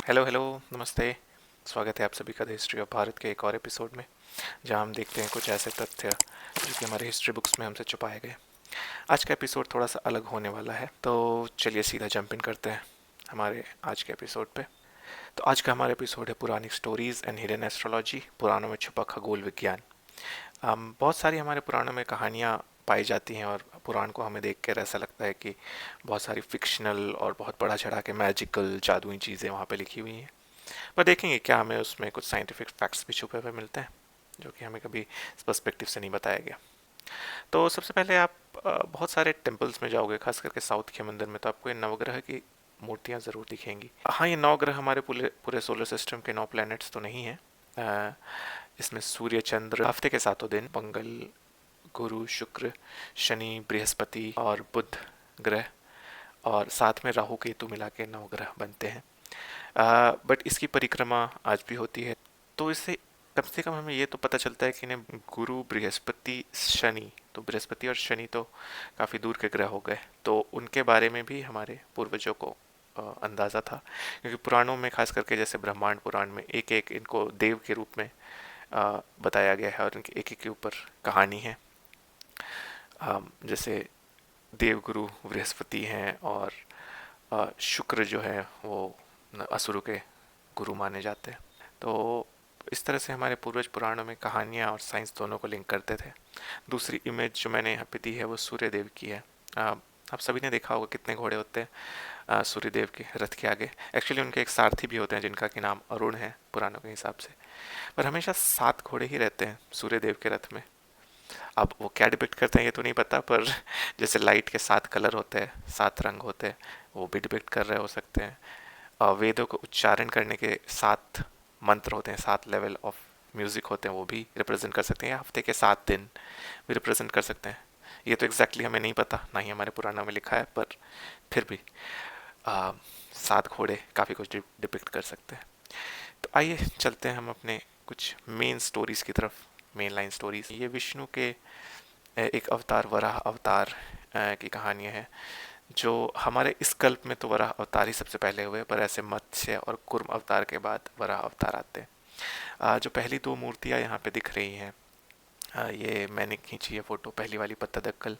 Hello hello, नमस्ते। स्वागत है आप सभी का द हिस्ट्री ऑफ भारत के एक और एपिसोड में, जहां हम देखते हैं कुछ ऐसे तथ्य जो कि हमारे हिस्ट्री बुक्स में हमसे छुपाए गए। आज का एपिसोड थोड़ा सा अलग होने वाला है, तो चलिए सीधा जंप इन करते हैं हमारे आज के एपिसोड पे। तो आज का हमारा एपिसोड है पुरानी स्टोरीज एंड हिडन एस्ट्रोलॉजी, पुराणों में छुपा खगोल विज्ञान। बहुत सारी हमारे पुराणों में कहानियाँ पाई जाती हैं और पुराण को हमें देख कर ऐसा लगता है कि बहुत सारी फिक्शनल और बहुत बढ़ा चढ़ा के मैजिकल जादुई चीज़ें वहाँ पे लिखी हुई हैं। पर देखेंगे क्या हमें उसमें कुछ साइंटिफिक फैक्ट्स भी छुपे हुए मिलते हैं जो कि हमें कभी इस पर्सपेक्टिव से नहीं बताया गया। तो सबसे पहले आप बहुत सारे टेम्पल्स में जाओगे, खास करके साउथ के मंदिर में, तो आपको ये नवग्रह की मूर्तियाँ ज़रूर दिखेंगी। हाँ, ये नौ ग्रह हमारे पूरे पूरे सोलर सिस्टम के 9 प्लैनेट्स तो नहीं है। इसमें सूर्य, चंद्र, हफ्ते के 7 दिन, मंगल, गुरु, शुक्र, शनि, बृहस्पति और बुध ग्रह, और साथ में राहु केतु मिला के 9 ग्रह बनते हैं। बट इसकी परिक्रमा आज भी होती है। तो इससे कम से कम हमें ये तो पता चलता है कि इन्हें गुरु, बृहस्पति, शनि, तो बृहस्पति और शनि तो काफ़ी दूर के ग्रह हो गए, तो उनके बारे में भी हमारे पूर्वजों को अंदाज़ा था। क्योंकि पुराणों में, खास करके जैसे ब्रह्मांड पुराण में, एक एक इनको देव के रूप में बताया गया है और इनके एक एक के ऊपर कहानी है। जैसे देवगुरु बृहस्पति हैं और शुक्र जो है वो असुरों के गुरु माने जाते हैं। तो इस तरह से हमारे पूर्वज पुराणों में कहानियाँ और साइंस दोनों को लिंक करते थे। दूसरी इमेज जो मैंने यहाँ पे दी है वो सूर्य देव की है। आप सभी ने देखा होगा कितने घोड़े होते हैं सूर्य देव के रथ के आगे। एक्चुअली उनके एक सारथी भी होते हैं जिनका कि नाम अरुण है पुराणों के हिसाब से। पर हमेशा 7 घोड़े ही रहते हैं सूर्य देव के रथ में। अब वो क्या डिपिक्ट करते हैं ये तो नहीं पता, पर जैसे लाइट के 7 कलर होते हैं, 7 रंग होते हैं, वो भी डिपिक्ट कर रहे हो सकते हैं। वेदों को उच्चारण करने के 7 मंत्र होते हैं, 7 लेवल ऑफ म्यूजिक होते हैं, वो भी रिप्रेजेंट कर सकते हैं। हफ्ते के 7 दिन भी रिप्रेजेंट कर सकते हैं। ये तो एग्जैक्टली हमें नहीं पता, ना ही हमारे पुराणों में लिखा है, पर फिर भी 7 घोड़े काफ़ी कुछ डिपिक्ट कर सकते हैं। तो आइए चलते हैं हम अपने कुछ मेन स्टोरीज की तरफ। मेन लाइन स्टोरीज, ये विष्णु के एक अवतार, वराह अवतार की कहानियाँ हैं। जो हमारे इस कल्प में तो वराह अवतार ही सबसे पहले हुए, पर ऐसे मत्स्य और कुर्म अवतार के बाद वराह अवतार आते हैं। जो पहली 2 मूर्तियाँ यहाँ पे दिख रही हैं, ये मैंने खींची है फोटो। पहली वाली पत्तदक्कल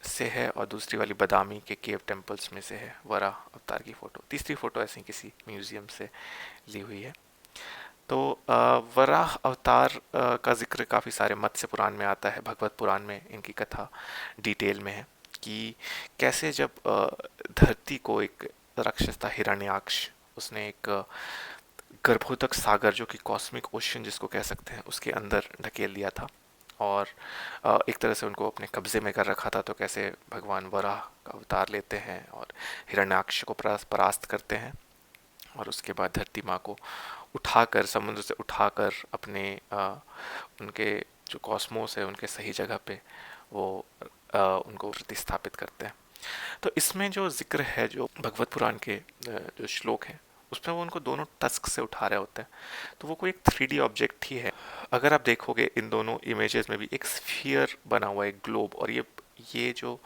से है और दूसरी वाली बदामी के केव टेम्पल्स में से है वराह अवतार की फ़ोटो। तीसरी फ़ोटो ऐसी किसी म्यूज़ियम से ली हुई है। तो वराह अवतार का जिक्र काफ़ी सारे मत्स्य पुराण में आता है, भगवत पुराण में इनकी कथा डिटेल में है कि कैसे जब धरती को एक राक्षस था हिरण्याक्ष, उसने एक गर्भोदक सागर, जो कि कॉस्मिक ओशन जिसको कह सकते हैं, उसके अंदर ढकेल दिया था और एक तरह से उनको अपने कब्जे में कर रखा था। तो कैसे भगवान वराह का अवतार लेते हैं और हिरण्याक्ष को परास्त करते हैं, और उसके बाद धरती माँ को उठाकर, समुद्र से उठाकर अपने उनके जो कॉस्मोस है उनके सही जगह पे वो उनको प्रतिस्थापित करते हैं। तो इसमें जो जिक्र है, जो भगवत पुराण के जो श्लोक हैं, उसमें वो उनको दोनों टस्क से उठा रहे होते हैं। तो वो कोई एक 3D ऑब्जेक्ट ही है। अगर आप देखोगे इन दोनों इमेजेस में भी एक स्फीयर बना हुआ है, एक ग्लोब। और ये जो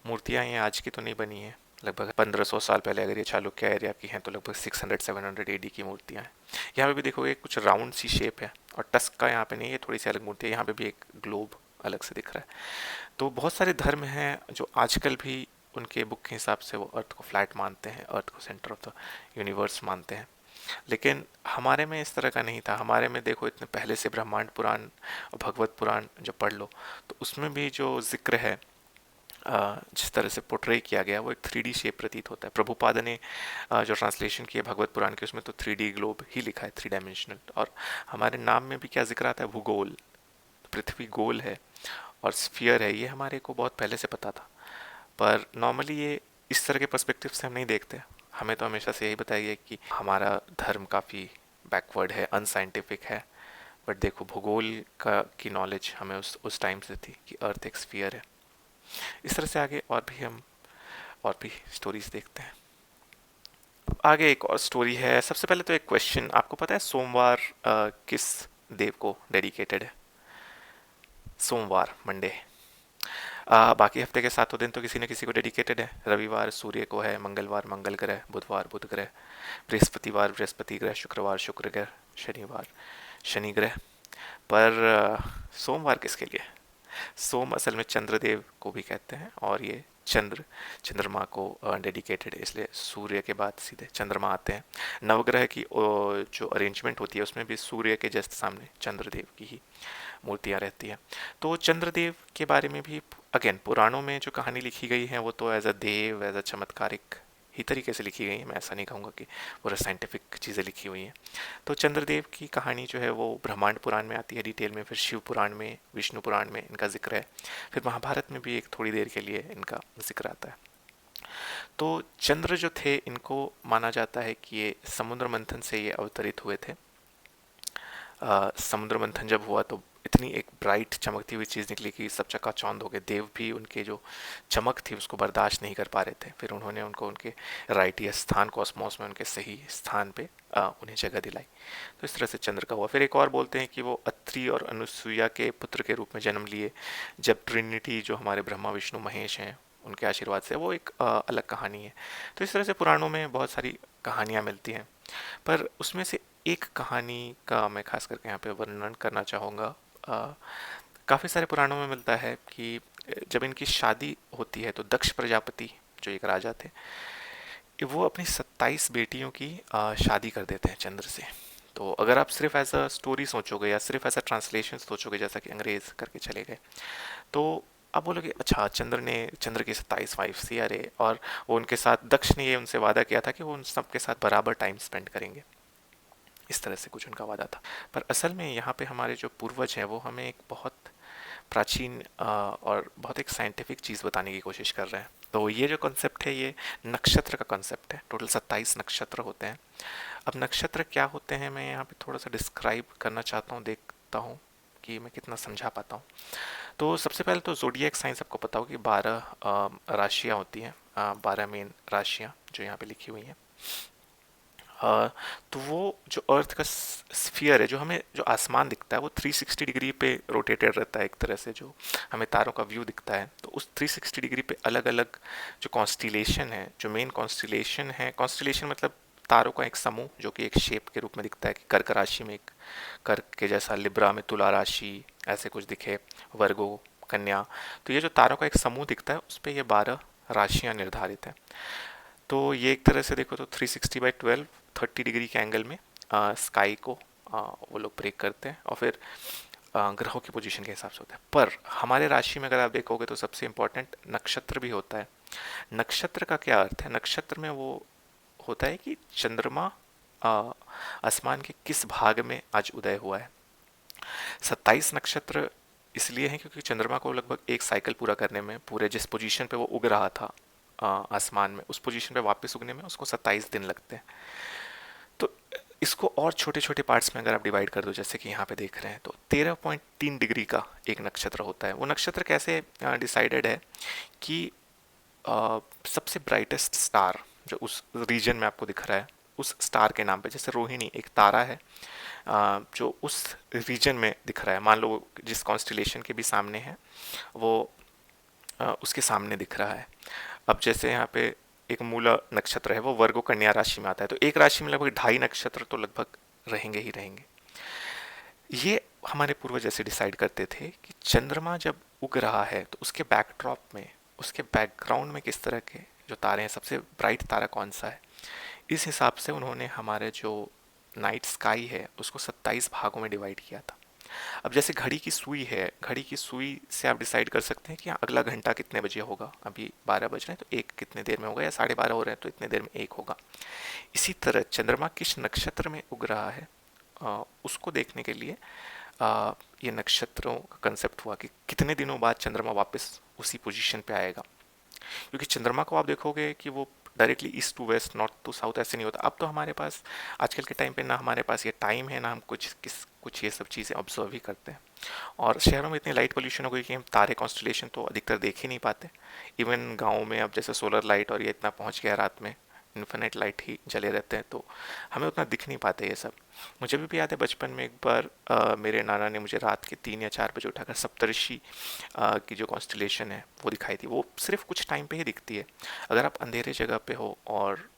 मूर्तियाँ हैं आज की तो नहीं बनी है, लगभग 1500 साल पहले अगर ये चालुक्य एरिया की हैं तो लगभग 600-700 AD की मूर्तियाँ हैं। यहाँ पे भी देखोगे कुछ राउंड सी शेप है, और टस्क का यहाँ पे नहीं है, थोड़ी सी अलग मूर्ति है। यहाँ पे भी एक ग्लोब अलग से दिख रहा है। तो बहुत सारे धर्म हैं जो आजकल भी उनके बुक के हिसाब से वो अर्थ को फ्लैट मानते हैं, अर्थ को सेंटर ऑफ द यूनिवर्स मानते हैं। लेकिन हमारे में इस तरह का नहीं था। हमारे में देखो, इतने पहले से ब्रह्मांड पुराण और भगवत पुराण जो पढ़ लो, तो उसमें भी जो जिक्र है, जिस तरह से पोर्ट्रे किया गया, वो एक 3D शेप प्रतीत होता है। प्रभुपाद ने जो ट्रांसलेशन किया भगवत पुराण के, उसमें तो 3D ग्लोब ही लिखा है, 3 डायमेंशनल। और हमारे नाम में भी क्या जिक्र आता है, भूगोल। पृथ्वी गोल है और स्फीयर है, ये हमारे को बहुत पहले से पता था। पर नॉर्मली ये इस तरह के पर्सपेक्टिव से हम नहीं देखते। हमें तो हमेशा से यही बताया गया कि हमारा धर्म काफ़ी बैकवर्ड है, अनसाइंटिफिक है। बट देखो, भूगोल का की नॉलेज हमें उस टाइम से थी कि अर्थ एक स्फीयर है। इस तरह से आगे और भी स्टोरीज देखते हैं। आगे एक और स्टोरी है। सबसे पहले तो एक क्वेश्चन, आपको पता है सोमवार किस देव को डेडिकेटेड है? सोमवार, मंडे। बाकी हफ्ते के सातों दिन तो किसी न किसी को डेडिकेटेड है। रविवार सूर्य को है, मंगलवार मंगल ग्रह, बुधवार बुध ग्रह, बृहस्पतिवार बृहस्पति ग्रह, शुक्रवार शुक्र ग्रह, शनिवार शनि ग्रह। पर सोमवार किसके लिए? सोम असल में चंद्रदेव को भी कहते हैं, और ये चंद्रमा को डेडिकेटेड, इसलिए सूर्य के बाद सीधे चंद्रमा आते हैं। नवग्रह की जो अरेंजमेंट होती है उसमें भी सूर्य के जस्ट सामने चंद्रदेव की ही मूर्तियाँ रहती हैं। तो चंद्रदेव के बारे में भी अगेन पुराणों में जो कहानी लिखी गई है वो तो as a Dev, as a चमत्कारिक ही तरीके से लिखी गई है। मैं ऐसा नहीं कहूँगा कि पूरा साइंटिफिक चीज़ें लिखी हुई हैं। तो चंद्रदेव की कहानी जो है वो ब्रह्मांड पुराण में आती है डिटेल में, फिर शिव पुराण में, विष्णु पुराण में इनका जिक्र है, फिर महाभारत में भी एक थोड़ी देर के लिए इनका जिक्र आता है। तो चंद्र जो थे इनको माना जाता है कि ये समुद्र मंथन से ये अवतरित हुए थे। समुद्र मंथन जब हुआ तो इतनी एक ब्राइट चमकती हुई चीज़ निकली कि सब चकाचौंध हो गए। देव भी उनके जो चमक थी उसको बर्दाश्त नहीं कर पा रहे थे। फिर उन्होंने उनको उनके राइट स्थान कॉस्मोस में उनके सही स्थान पे उन्हें जगह दिलाई। तो इस तरह से चंद्र का हुआ। फिर एक और बोलते हैं कि वो अत्रि और अनुसुईया के पुत्र के रूप में जन्म लिए, जब ट्रिनिटी जो हमारे ब्रह्मा विष्णु महेश हैं उनके आशीर्वाद से। वो एक अलग कहानी है। तो इस तरह से पुराणों में बहुत सारी कहानियाँ मिलती हैं, पर उसमें से एक कहानी का मैं खास करके यहाँ पे वर्णन करना चाहूँगा। काफ़ी सारे पुराणों में मिलता है कि जब इनकी शादी होती है तो दक्ष प्रजापति जो एक राजा थे, वो अपनी 27 बेटियों की शादी कर देते हैं चंद्र से। तो अगर आप सिर्फ एज अ स्टोरी सोचोगे या सिर्फ एज अ ट्रांसलेशन सोचोगे जैसा कि अंग्रेज करके चले गए, तो आप बोलोगे अच्छा चंद्र की 27 वाइफ थी, अरे, और वो उनके साथ दक्ष ने ये उनसे वादा किया था कि वो उन सबके साथ बराबर टाइम स्पेंड करेंगे। इस तरह से कुछ उनका वादा था। पर असल में यहाँ पे हमारे जो पूर्वज हैं वो हमें एक बहुत प्राचीन और बहुत एक साइंटिफिक चीज़ बताने की कोशिश कर रहे हैं। तो ये जो कॉन्सेप्ट है ये नक्षत्र का कॉन्सेप्ट है। टोटल 27 नक्षत्र होते हैं। अब नक्षत्र क्या होते हैं मैं यहाँ पे थोड़ा सा डिस्क्राइब करना चाहता हूँ, देखता हूँ कि मैं कितना समझा पाता हूँ। तो सबसे पहले तो ज़ोडिएक साइंस आपको पता हो कि 12 राशियाँ होती हैं, 12 मेन राशियाँ जो यहाँ पे लिखी हुई हैं। तो वो जो अर्थ का स्फीयर है, जो हमें जो आसमान दिखता है वो 360 डिग्री पे रोटेटेड रहता है। एक तरह से जो हमें तारों का व्यू दिखता है तो उस 360 डिग्री पे अलग अलग जो कॉन्स्टिलेशन है, जो मेन कॉन्स्टिलेशन है, कॉन्स्टिलेशन मतलब तारों का एक समूह जो कि एक शेप के रूप में दिखता है कि कर्क राशि में एक कर्क के जैसा, लिब्रा में तुला राशि ऐसे कुछ दिखे, वर्गो कन्या। तो ये जो तारों का एक समूह दिखता है उस पर ये 12 राशियाँ निर्धारित हैं। तो ये एक तरह से देखो तो 360/12 30 डिग्री के एंगल में स्काई को वो लोग ब्रेक करते हैं, और फिर ग्रहों की पोजीशन के हिसाब से होता है। पर हमारे राशि में अगर आप देखोगे तो सबसे इम्पोर्टेंट नक्षत्र भी होता है। नक्षत्र का क्या अर्थ है? नक्षत्र में वो होता है कि चंद्रमा आसमान के किस भाग में आज उदय हुआ है। 27 नक्षत्र इसलिए हैं क्योंकि चंद्रमा को लगभग एक साइकिल पूरा करने में, पूरे जिस पोजीशन पे वो उग रहा था आसमान में, उस पोजीशन पे वापस उगने में उसको 27 दिन लगते हैं। तो इसको और छोटे छोटे पार्ट्स में अगर आप डिवाइड कर दो, जैसे कि यहाँ पे देख रहे हैं, तो 13.3 डिग्री का एक नक्षत्र होता है। वो नक्षत्र कैसे डिसाइडेड है कि सबसे ब्राइटेस्ट स्टार जो उस रीजन में आपको दिख रहा है, उस स्टार के नाम पे, जैसे रोहिणी एक तारा है जो उस रीजन में दिख रहा है, मान लो जिस कॉन्स्टिलेशन के भी सामने है वो उसके सामने दिख रहा है। अब जैसे यहाँ पे एक मूला नक्षत्र है, वो वर्गो कन्या राशि में आता है, तो एक राशि में लगभग 2.5 नक्षत्र तो लगभग रहेंगे ही रहेंगे। ये हमारे पूर्वज ऐसे डिसाइड करते थे कि चंद्रमा जब उग रहा है तो उसके बैकड्रॉप में, उसके बैकग्राउंड में किस तरह के जो तारे हैं, सबसे ब्राइट तारा कौन सा है, इस हिसाब से उन्होंने हमारे जो नाइट स्काई है उसको 27 भागों में डिवाइड किया था। अब जैसे घड़ी की सुई है, घड़ी की सुई से आप डिसाइड कर सकते हैं कि अगला घंटा कितने बजे होगा। अभी 12 बज रहे हैं तो एक कितने देर में होगा, या 12:30 हो रहे हैं तो इतने देर में एक होगा। इसी तरह चंद्रमा किस नक्षत्र में उग रहा है उसको देखने के लिए ये नक्षत्रों का कंसेप्ट हुआ कि कितने दिनों बाद चंद्रमा वापस उसी पोजीशन पे आएगा। क्योंकि चंद्रमा को आप देखोगे कि वो directly east to west, north to south ऐसे नहीं होता। अब तो हमारे पास आजकल के टाइम पे ना हमारे पास ये टाइम है, ना हम कुछ ये सब चीज़ें ऑब्जर्व ही करते हैं। और शहरों में इतनी लाइट पोल्यूशन हो गई कि हम तारे कॉन्स्टलेशन तो अधिकतर देख ही नहीं पाते। इवन गाँव में अब जैसे सोलर लाइट और ये इतना पहुँच गया रात में इन्फिनिट लाइट ही जले रहते हैं, तो हमें उतना दिख नहीं पाते ये सब। मुझे भी याद है बचपन में एक बार मेरे नाना ने मुझे रात के 3 या 4 बजे उठाकर सप्तऋषि की जो कॉन्स्टलेशन है वो दिखाई थी। वो सिर्फ कुछ टाइम पे ही दिखती है। अगर आप अंधेरे जगह पे हो और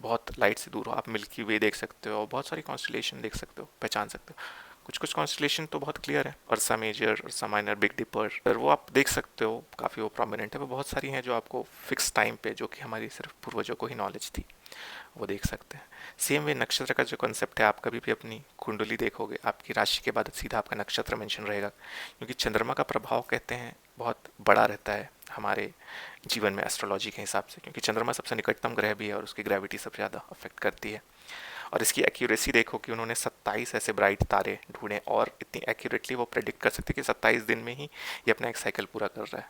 बहुत लाइट से दूर हो, आप मिल्की वे देख सकते हो, बहुत सारी कॉन्स्टलेशन देख सकते हो, पहचान सकते हो। कुछ कुछ कॉन्स्टलेशन तो बहुत क्लियर है, अर्सा मेजर, अर्सा माइनर, बिग डिपर, पर वो आप देख सकते हो, काफ़ी वो प्रोमिनेंट है। पर बहुत सारी हैं जो आपको फिक्स टाइम पे, जो कि हमारी सिर्फ पूर्वजों को ही नॉलेज थी, वो देख सकते हैं। सेम वे नक्षत्र का जो कॉन्सेप्ट है, आप कभी भी अपनी कुंडली देखोगे, आपकी राशि के बाद सीधा आपका नक्षत्र मेंशन रहेगा, क्योंकि चंद्रमा का प्रभाव कहते हैं बहुत बड़ा रहता है हमारे जीवन में एस्ट्रोलॉजी के हिसाब से, क्योंकि चंद्रमा सबसे निकटतम ग्रह भी है और उसकी ग्रेविटी सबसे ज़्यादा अफेक्ट करती है। और इसकी एक्यूरेसी देखो कि उन्होंने 27 ऐसे ब्राइट तारे ढूंढे और इतनी एक्यूरेटली वो प्रेडिक्ट कर सकते कि 27 दिन में ही ये अपना एक साइकिल पूरा कर रहा है।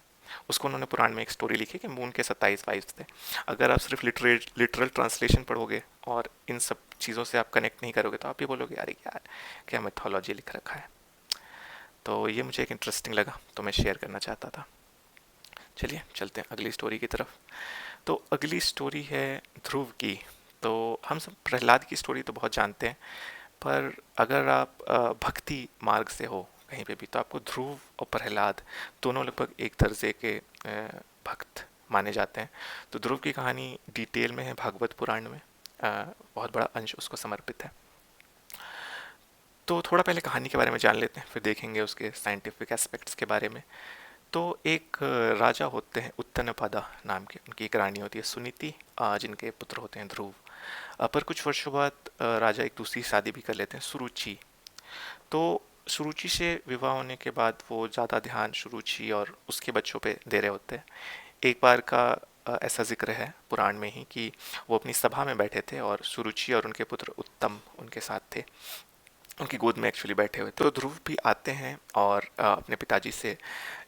उसको उन्होंने पुराण में एक स्टोरी लिखी कि मून के 27 वाइब्स थे। अगर आप सिर्फ लिटरल ट्रांसलेशन पढ़ोगे और इन सब चीज़ों से आप कनेक्ट नहीं करोगे तो आप ये बोलोगे अरे यार क्या मैथोलॉजी लिख रखा है। तो ये मुझे एक इंटरेस्टिंग लगा, तो मैं शेयर करना चाहता था। चलिए चलते हैं अगली स्टोरी की तरफ। तो अगली स्टोरी है ध्रुव की। तो हम सब प्रहलाद की स्टोरी तो बहुत जानते हैं, पर अगर आप भक्ति मार्ग से हो कहीं पे भी, तो आपको ध्रुव और प्रहलाद दोनों लगभग एक दर्जे के भक्त माने जाते हैं। तो ध्रुव की कहानी डिटेल में है भागवत पुराण में, बहुत बड़ा अंश उसको समर्पित है। तो थोड़ा पहले कहानी के बारे में जान लेते हैं, फिर देखेंगे उसके साइंटिफिक एस्पेक्ट्स के बारे में। तो एक राजा होते हैं उत्तनपादा नाम के, उनकी एक रानी होती है सुनीति, जिनके पुत्र होते हैं ध्रुव। पर कुछ वर्षों बाद राजा एक दूसरी शादी भी कर लेते हैं, सुरुचि। तो सुरुचि से विवाह होने के बाद वो ज़्यादा ध्यान सुरुचि और उसके बच्चों पे दे रहे होते हैं। एक बार का ऐसा जिक्र है पुराण में ही कि वो अपनी सभा में बैठे थे और सुरुचि और उनके पुत्र उत्तम उनके साथ थे, उनकी गोद में एक्चुअली बैठे हुए। तो ध्रुव भी आते हैं और अपने पिताजी से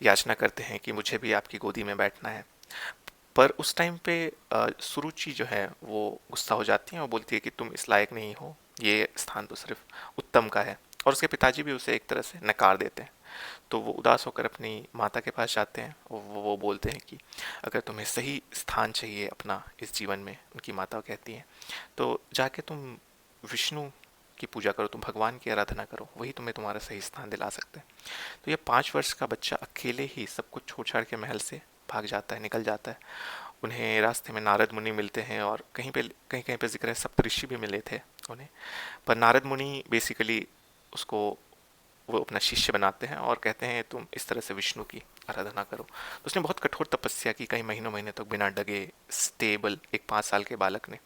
याचना करते हैं कि मुझे भी आपकी गोदी में बैठना है। पर उस टाइम पे सुरुचि जो है वो गुस्सा हो जाती है और बोलती है कि तुम इस लायक नहीं हो, ये स्थान तो सिर्फ उत्तम का है। और उसके पिताजी भी उसे एक तरह से नकार देते हैं। तो वो उदास होकर अपनी माता के पास जाते हैं और वो बोलते हैं कि अगर तुम्हें सही स्थान चाहिए अपना इस जीवन में, उनकी माता कहती हैं, तो जाके तुम विष्णु की पूजा करो, तुम भगवान की आराधना करो, वही तुम्हें तुम्हारा सही स्थान दिला सकते हैं। तो ये 5 वर्ष का बच्चा अकेले ही सब कुछ छोड़ छाड़ के महल से भाग जाता है, निकल जाता है। उन्हें रास्ते में नारद मुनि मिलते हैं और कहीं कहीं पे जिक्र है सप्तऋषि भी मिले थे उन्हें। पर नारद मुनि बेसिकली उसको वो अपना शिष्य बनाते हैं और कहते हैं तुम इस तरह से विष्णु की आराधना करो। तो उसने बहुत कठोर तपस्या की, कई महीनों महीने तक बिना डगे, स्टेबल, एक 5 साल के बालक ने।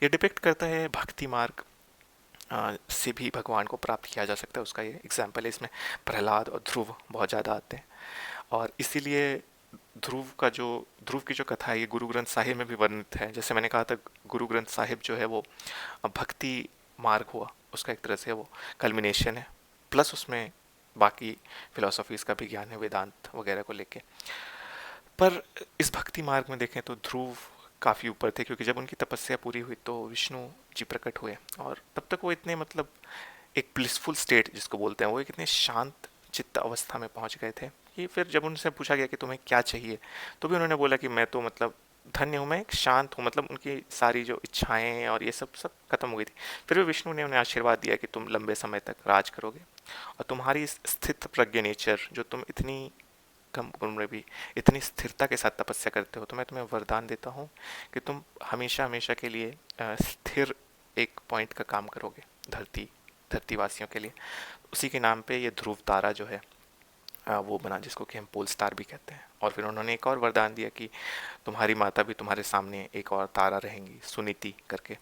ये डिपिक्ट करता है भक्ति मार्ग से भी भगवान को प्राप्त किया जा सकता है, उसका ये एग्जाम्पल है। इसमें प्रहलाद और ध्रुव बहुत ज़्यादा आते हैं और इसीलिए ध्रुव की जो कथा है ये गुरु ग्रंथ साहिब में भी वर्णित है। जैसे मैंने कहा था, गुरु ग्रंथ साहिब जो है वो भक्ति मार्ग हुआ, उसका एक तरह से वो कल्मिनेशन है, प्लस उसमें बाकी फिलोसॉफीज़ का भी ज्ञान है, वेदांत वगैरह को लेके। पर इस भक्ति मार्ग में देखें तो ध्रुव काफ़ी ऊपर थे, क्योंकि जब उनकी तपस्या पूरी हुई तो विष्णु जी प्रकट हुए और तब तक वो इतने मतलब एक ब्लिसफुल स्टेट जिसको बोलते हैं, वो एक इतने शांत चित्त अवस्था में पहुंच गए थे कि फिर जब उनसे पूछा गया कि तुम्हें क्या चाहिए, तो भी उन्होंने बोला कि मैं तो मतलब धन्य हूँ, मैं एक शांत हूँ। मतलब उनकी सारी जो इच्छाएं और ये सब सब खत्म हो गई थी। फिर भी विष्णु ने उन्हें आशीर्वाद दिया कि तुम लंबे समय तक राज करोगे और तुम्हारी इस स्थित प्रज्ञ नेचर, जो तुम इतनी कम उम्र में भी इतनी स्थिरता के साथ तपस्या करते हो, तो मैं तुम्हें वरदान देता हूँ कि तुम हमेशा हमेशा के लिए स्थिर एक पॉइंट का काम करोगे धरतीवासियों के लिए। उसी के नाम पे ये ध्रुव तारा जो है वो बना, जिसको कि हम पोल स्टार भी कहते हैं। और फिर उन्होंने एक और वरदान दिया कि तुम्हारी माता भी तुम्हारे सामने एक और तारा रहेंगी, सुनीति करके।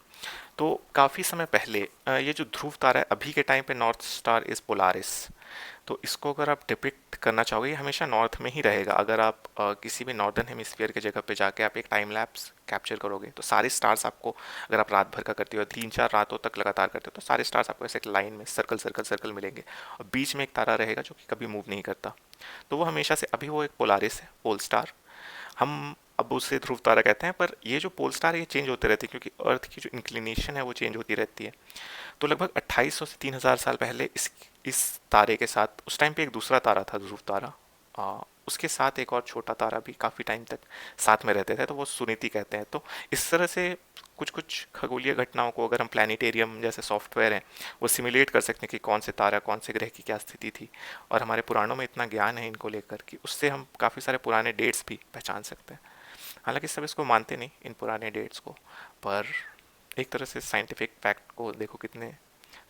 तो काफ़ी समय पहले ये जो ध्रुव तारा है अभी के टाइम पे नॉर्थ स्टार इज़ पोलारिस। तो इसको अगर आप डिपिक्ट करना चाहोगे, ये हमेशा नॉर्थ में ही रहेगा। अगर आप किसी भी नॉर्दर्न हेमिस्फीयर के जगह पे जाके आप एक टाइम लैप्स कैप्चर करोगे तो सारे स्टार्स आपको, अगर आप रात भर का करते हो, 3-4 रातों तक लगातार करते हो, तो सारे स्टार्स आपको ऐसे एक लाइन में सर्कल सर्कल सर्कल मिलेंगे और बीच में एक तारा रहेगा जो कि कभी मूव नहीं करता। तो वो हमेशा से, अभी वो एक पोलारिस है, पोल स्टार। हम अब उसे ध्रुव तारा कहते हैं, पर ये जो पोल स्टार है ये चेंज होते रहते हैं, क्योंकि अर्थ की जो इंक्लिनेशन है वो चेंज होती रहती है। तो लगभग 2800 से 3000 साल पहले इस तारे के साथ, उस टाइम पे एक दूसरा तारा था ध्रुव तारा, उसके साथ एक और छोटा तारा भी काफ़ी टाइम तक साथ में रहते थे, तो वो सुनीति कहते हैं। तो इस तरह से कुछ कुछ खगोलीय घटनाओं को अगर हम प्लानिटेरियम जैसे सॉफ्टवेयर हैं वो सिमुलेट कर सकते हैं कि कौन से तारा कौन से ग्रह की क्या स्थिति थी, और हमारे पुराणों में इतना ज्ञान है इनको लेकर कि उससे हम काफ़ी सारे पुराने डेट्स भी पहचान सकते हैं। हालांकि सब इसको मानते नहीं इन पुराने डेट्स को, पर एक तरह से साइंटिफिक फैक्ट को देखो कितने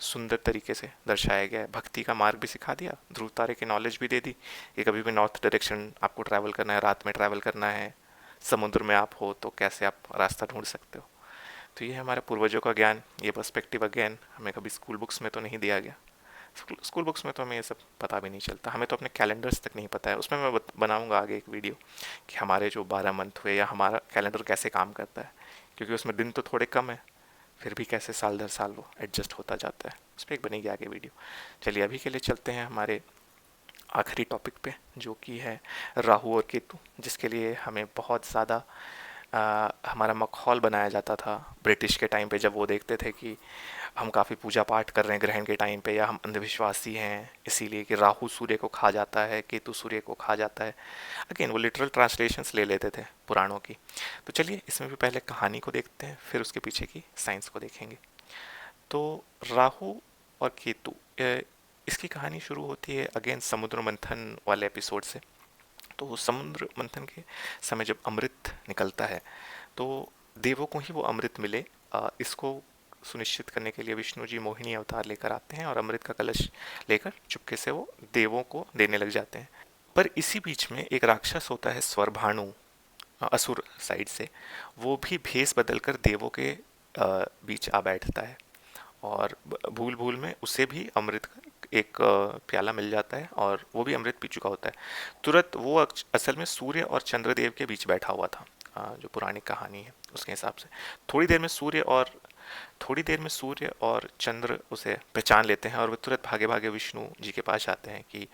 सुंदर तरीके से दर्शाया गया है। भक्ति का मार्ग भी सिखा दिया, ध्रुव तारे की नॉलेज भी दे दी कि कभी भी नॉर्थ डायरेक्शन आपको ट्रैवल करना है, रात में ट्रैवल करना है, समुद्र में आप हो तो कैसे आप रास्ता ढूंढ सकते हो। तो ये है हमारे पूर्वजों का ज्ञान, ये पर्सपेक्टिव अगेन हमें कभी स्कूल बुक्स में तो नहीं दिया गया। स्कूल बुक्स में तो हमें ये सब पता भी नहीं चलता, हमें तो अपने कैलेंडर्स तक नहीं पता है। उसमें मैं बनाऊंगा आगे एक वीडियो कि हमारे जो 12 मंथ हुए या हमारा कैलेंडर कैसे काम करता है, क्योंकि उसमें दिन तो थोड़े कम है, फिर भी कैसे साल दर साल वो एडजस्ट होता जाता है। उस पर एक बनेगी आगे वीडियो। चलिए अभी के लिए चलते हैं हमारे आखिरी टॉपिक पे, जो कि है राहु और केतु, जिसके लिए हमें बहुत ज़्यादा हमारा मखौल बनाया जाता था ब्रिटिश के टाइम पे, जब वो देखते थे कि हम काफ़ी पूजा पाठ कर रहे हैं ग्रहण के टाइम पे, या हम अंधविश्वासी हैं इसीलिए कि राहु सूर्य को खा जाता है, केतु सूर्य को खा जाता है। अगेन वो लिटरल ट्रांसलेशंस ले लेते थे पुराणों की। तो चलिए इसमें भी पहले कहानी को देखते हैं, फिर उसके पीछे की साइंस को देखेंगे। तो राहु और केतु, इसकी कहानी शुरू होती है अगेन समुद्र मंथन वाले एपिसोड से। तो समुद्र मंथन के समय जब अमृत निकलता है तो देवों को ही वो अमृत मिले, इसको सुनिश्चित करने के लिए विष्णु जी मोहिनी अवतार लेकर आते हैं और अमृत का कलश लेकर चुपके से वो देवों को देने लग जाते हैं। पर इसी बीच में एक राक्षस होता है स्वरभानु, असुर साइड से, वो भी भेष बदलकर देवों के बीच आ बैठता है, और भूल भूल में उसे भी अमृत का एक प्याला मिल जाता है और वो भी अमृत पी चुका होता है। तुरंत वो असल में सूर्य और चंद्रदेव के बीच बैठा हुआ था, जो पुरानी कहानी है उसके हिसाब से। थोड़ी देर में सूर्य और चंद्र उसे पहचान लेते हैं और वे तुरंत भागे भागे विष्णु जी के पास जाते हैं कि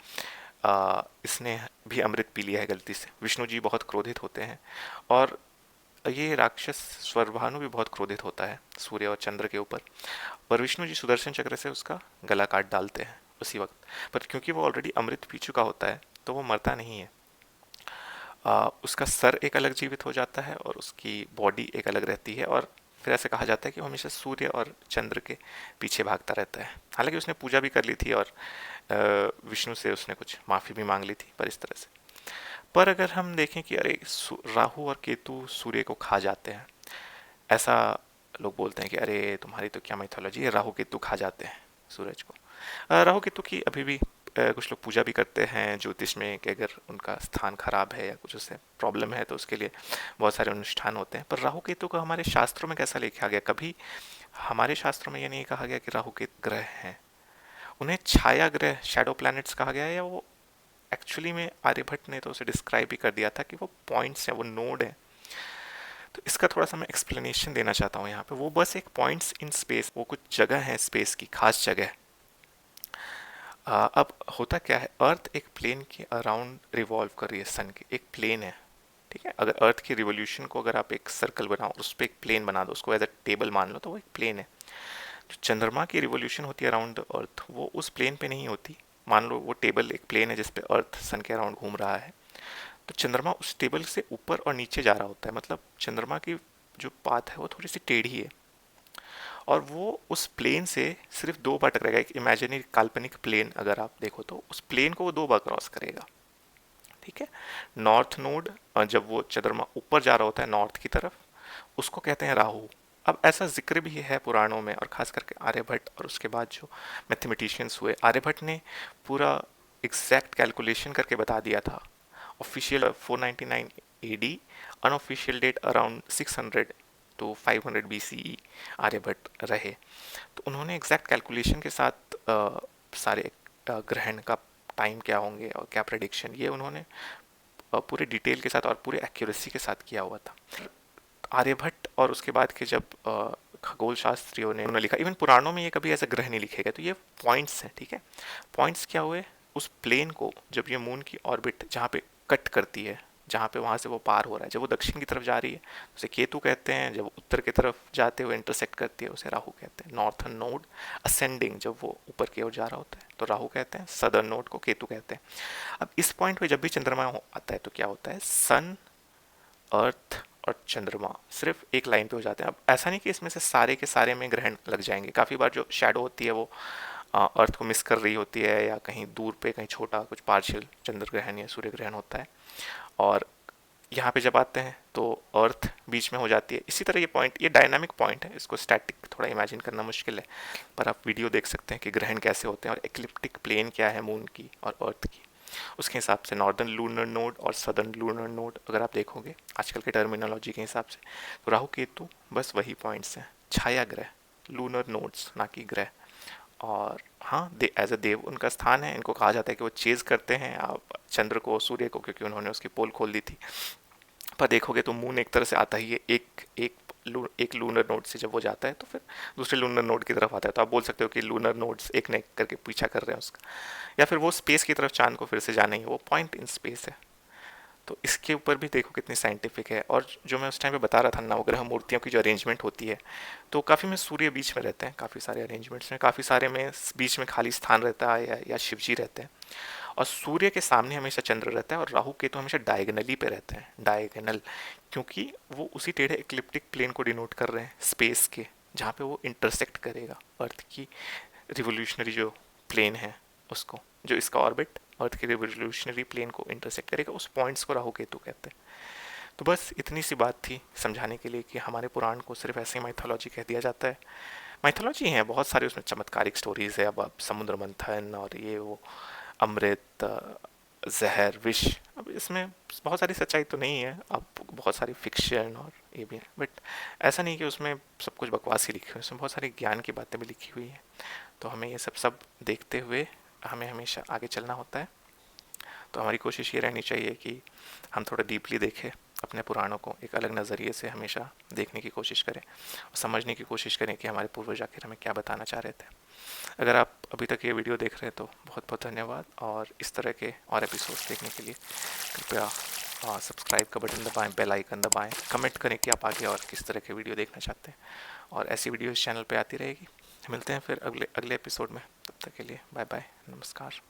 इसने भी अमृत पी लिया है गलती से। विष्णु जी बहुत क्रोधित होते हैं, और ये राक्षस स्वरभानु भी बहुत क्रोधित होता है सूर्य और चंद्र के ऊपर, और विष्णु जी सुदर्शन चक्र से उसका गला काट डालते हैं उसी वक्त। पर क्योंकि वो ऑलरेडी अमृत पी चुका होता है तो वो मरता नहीं है। उसका सर एक अलग जीवित हो जाता है और उसकी बॉडी एक अलग रहती है, और फिर ऐसे कहा जाता है कि वो हमेशा सूर्य और चंद्र के पीछे भागता रहता है। हालांकि उसने पूजा भी कर ली थी और विष्णु से उसने कुछ माफ़ी भी मांग ली थी, पर इस तरह से। पर अगर हम देखें कि अरे राहु और केतु सूर्य को खा जाते हैं, ऐसा लोग बोलते हैं कि अरे तुम्हारी तो क्या माइथोलॉजी है, राहु केतु खा जाते हैं सूरज को। राहु केतु की अभी भी कुछ लोग पूजा भी करते हैं ज्योतिष में, कि अगर उनका स्थान खराब है या कुछ उससे प्रॉब्लम है तो उसके लिए बहुत सारे अनुष्ठान होते हैं। पर राहु केतु को हमारे शास्त्रों में कैसा लिखा गया? कभी हमारे शास्त्रों में ये नहीं कहा गया कि राहु के ग्रह हैं, उन्हें छाया ग्रह शैडो प्लैनेट्स कहा गया है, या वो एक्चुअली में आर्यभट्ट ने तो उसे डिस्क्राइब भी कर दिया था कि वो पॉइंट्स हैं, वो नोड है। तो इसका थोड़ा सा मैं एक्सप्लेनेशन देना चाहता हूँ यहाँ पे। वो बस एक पॉइंट्स इन स्पेस, वो कुछ जगह है स्पेस की, खास जगह। अब होता क्या है, अर्थ एक प्लेन के अराउंड रिवॉल्व कर रही है, सन के एक प्लेन है, ठीक है। अगर अर्थ की रिवोल्यूशन को अगर आप एक सर्कल बनाओ, उस पर एक प्लेन बना दो, उसको एज अ टेबल मान लो, तो वो एक प्लेन है। जो चंद्रमा की रिवोल्यूशन होती है अराउंड द अर्थ, वो उस प्लेन पे नहीं होती। मान लो वो टेबल एक प्लेन है जिसपे अर्थ सन के अराउंड घूम रहा है, तो चंद्रमा उस टेबल से ऊपर और नीचे जा रहा होता है। मतलब चंद्रमा की जो पाथ है वो थोड़ी सी टेढ़ी है, और वो उस प्लेन से सिर्फ 2 बार टकराएगा। एक इमेजिनरी काल्पनिक प्लेन अगर आप देखो तो उस प्लेन को वो 2 बार क्रॉस करेगा, ठीक है। नॉर्थ नोड, जब वो चंद्रमा ऊपर जा रहा होता है नॉर्थ की तरफ, उसको कहते हैं राहु। अब ऐसा जिक्र भी है पुराणों में, और खास करके आर्यभट्ट और उसके बाद जो मैथमेटिशियंस हुए, आर्यभट्ट ने पूरा एग्जैक्ट कैलकुलेशन करके बता दिया था। Official 499 AD, unofficial date around 600 to 500 BCE Aryabhata रहे। तो उन्होंने एग्जैक्ट कैलकुलेशन के साथ सारे ग्रहण का टाइम क्या होंगे और क्या प्रेडिक्शन, ये उन्होंने पूरे डिटेल के साथ और पूरे एक्यूरेसी के साथ किया हुआ था। आर्यभट्ट और उसके बाद के जब खगोल शास्त्रियों ने उन्होंने लिखा, इवन पुराणों में ये कभी ऐसे ग्रह नहीं लिखे गए। तो ये पॉइंट्स हैं, ठीक है। पॉइंट्स क्या हुए, उस प्लेन को जब ये मून की ऑर्बिट जहाँ पे कट करती है जहाँ पे वहाँ से वो पार हो रहा है। जब वो दक्षिण की तरफ जा रही है उसे केतु कहते हैं, जब उत्तर की तरफ जाते हुए इंटरसेक्ट करती है उसे राहु कहते हैं। नॉर्थर्न नोड असेंडिंग, जब वो ऊपर की ओर जा रहा होता है तो राहु कहते हैं, सदर्न नोड को केतु कहते हैं। अब इस पॉइंट पे जब भी चंद्रमा आता है तो क्या होता है, सन, अर्थ और चंद्रमा सिर्फ एक लाइन पे हो जाते हैं। अब ऐसा नहीं कि इसमें से सारे के सारे में ग्रहण लग जाएंगे, काफ़ी बार जो शैडो होती है वो अर्थ को मिस कर रही होती है, या कहीं दूर पे कहीं छोटा कुछ पार्शियल चंद्र ग्रहण या सूर्य ग्रहण होता है, और यहाँ पे जब आते हैं तो अर्थ बीच में हो जाती है। इसी तरह ये पॉइंट, ये डायनामिक पॉइंट है, इसको स्टैटिक थोड़ा इमेजिन करना मुश्किल है, पर आप वीडियो देख सकते हैं कि ग्रहण कैसे होते हैं और एक्लिप्टिक प्लेन क्या है मून की और अर्थ की। उसके हिसाब से नॉर्दर्न लूनर नोड और सदर्न लूनर नोड अगर आप देखोगे आजकल के टर्मिनोलॉजी के हिसाब से, तो राहु केतु बस वही पॉइंट्स हैं, छाया ग्रह, लूनर नोड्स ना कि ग्रह। और हाँ, एज अ देव उनका स्थान है, इनको कहा जाता है कि वो चेज करते हैं आप चंद्र को, सूर्य को, क्योंकि उन्होंने उसकी पोल खोल दी थी। पर देखोगे तो मून एक तरह से आता ही है, एक लूनर नोड से जब वो जाता है तो फिर दूसरे लूनर नोड की तरफ आता है, तो आप बोल सकते हो कि लूनर नोड्स एक न एक करके पीछा कर रहे हैं उसका, या फिर वो स्पेस की तरफ चांद को फिर से जाना ही है, वो पॉइंट इन स्पेस है। तो इसके ऊपर भी देखो कितनी साइंटिफिक है। और जो मैं उस टाइम पे बता रहा था नवग्रह मूर्तियों की जो अरेंजमेंट होती है, तो काफ़ी में सूर्य बीच में रहते हैं, काफ़ी सारे अरेंजमेंट्स में, काफ़ी सारे में बीच में खाली स्थान रहता है या शिव जी रहते हैं, और सूर्य के सामने हमेशा चंद्र रहता है, और राहु केतु हमेशा डायगनली पे रहते हैं, डायगनल, क्योंकि वो उसी टेढ़े इक्लिप्टिक प्लेन को डिनोट कर रहे हैं स्पेस के, जहाँ पे वो इंटरसेक्ट करेगा अर्थ की रिवोल्यूशनरी जो प्लेन है उसको, जो इसका ऑर्बिट अर्थ के रिवोल्यूशनरी प्लेन को इंटरसेक्ट करेगा, उस पॉइंट्स को राहु केतु कहते हैं। तो बस इतनी सी बात थी समझाने के लिए कि हमारे पुराण को सिर्फ ऐसे ही माइथोलॉजी कह दिया जाता है। माइथोलॉजी है बहुत सारी, उसमें चमत्कारिक स्टोरीज है, अब आप समुद्र मंथन और ये वो अमृत, जहर, विष, अब इसमें बहुत सारी सच्चाई तो नहीं है, अब बहुत सारी फिक्शन और ये भी है, बट ऐसा नहीं कि उसमें सब कुछ बकवास ही लिखी हुई है, उसमें बहुत सारी ज्ञान की बातें भी लिखी हुई हैं। तो हमें ये सब देखते हुए हमें हमेशा आगे चलना होता है। तो हमारी कोशिश ये रहनी चाहिए कि हम थोड़ा डीपली देखें अपने पुराणों को, एक अलग नज़रिए से हमेशा देखने की कोशिश करें और समझने की कोशिश करें कि हमारे पूर्वज आखिर हमें क्या बताना चाह रहे थे। अगर आप अभी तक ये वीडियो देख रहे हैं तो बहुत बहुत धन्यवाद, और इस तरह के और एपिसोड्स देखने के लिए कृपया सब्सक्राइब का बटन दबाएं, बेल आइकन दबाएं, कमेंट करें कि आप आगे और किस तरह के वीडियो देखना चाहते हैं, और ऐसी वीडियो इस चैनल पे आती रहेगी। मिलते हैं फिर अगले एपिसोड में, तब तक के लिए बाय बाय, नमस्कार।